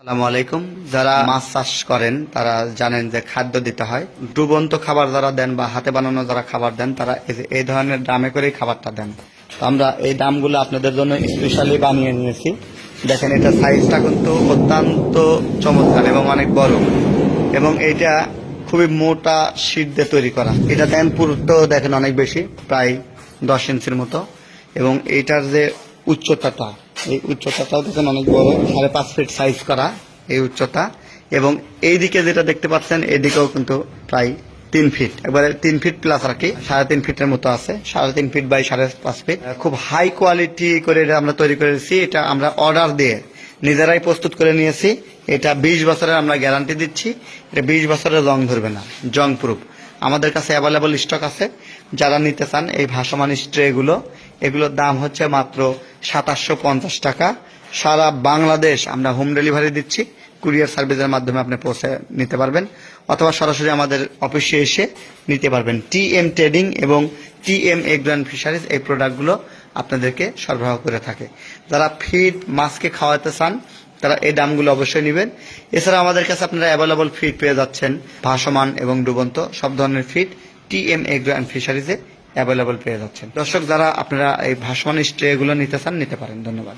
আসসালামু আলাইকুম। যারা মাছ চাষ করেন তারা জানেন যে খাদ্য দিতে হয়। ডুবন্ত খাবার যারা দেন বা হাতে বানানো যারা খাবার দেন তারা এই ধরনের ড্রামে করেই খাবারটা দেন। তো আমরা এই ড্রামগুলো আপনাদের জন্য স্পেশালি বানিয়ে নিয়েছি। দেখেন এটা সাইজটা কিন্তু অত্যন্ত চমৎকার এবং অনেক বড়, এবং এটা খুবই মোটা শীট দিয়ে তৈরি করা। এটা দেন পুরুত্ব দেখেন অনেক বেশি, প্রায় 10 ইঞ্চির মতো, এবং এইটার যে উচ্চতাটা, এই উচ্চতাটাও দেখেন অনেক বড়, 5.5 ফিট সাইজ করা এই উচ্চতা। এবং এই দিকে যেটা দেখতে পাচ্ছেন এদিকেও কিন্তু প্রায় 3 ফিট, একবারে 3 ফিট প্লাস আর কি, 3.5 ফিটের মতো আছে, 3.5 ফিট বাই 5.5 ফিট। খুব হাই কোয়ালিটি করে এটা আমরা তৈরি করেছি। এটা আমরা অর্ডার দিয়ে নিজেরাই প্রস্তুত করে নিয়েছি। এটা 20 বছরের আমরা গ্যারান্টি দিচ্ছি। এটা 20 বছরের রং ধরবে না, জং প্রুফ। আমাদের কাছে অ্যাভেলেবল স্টক আছে। যারা নিতে চান এই ভাসমান স্ট্রেগুলো, এগুলোর দাম হচ্ছে মাত্র 2750 টাকা। সারা বাংলাদেশ আমরা হোম ডেলিভারি দিচ্ছি। কুরিয়ার সার্ভিসের মাধ্যমে আপনি পৌঁছে নিতে পারবেন, অথবা সরাসরি আমাদের অফিসে এসে নিতে পারবেন। টিএম ট্রেডিং এবং টিএম এগ্রো অ্যান্ড ফিশারিজ এই প্রোডাক্টগুলো আপনাদেরকে সরবরাহ করে থাকে। যারা ফিড মাছকে খাওয়াতে চান তারা এই দামগুলো অবশ্যই নেবেন। এছাড়া আমাদের কাছে আপনারা অ্যাভেলেবল ফিড পেয়ে যাচ্ছেন, ভাসমান এবং ডুবন্ত সব ধরনের ফিড টিএম এগ্রো অ্যান্ড ফিশারিজে অ্যাভেলেবল পেয়ে যাচ্ছেন। দর্শক, যারা আপনারা এই ভাসমান স্ট্রেগুলো নিতে চান নিতে পারেন। ধন্যবাদ।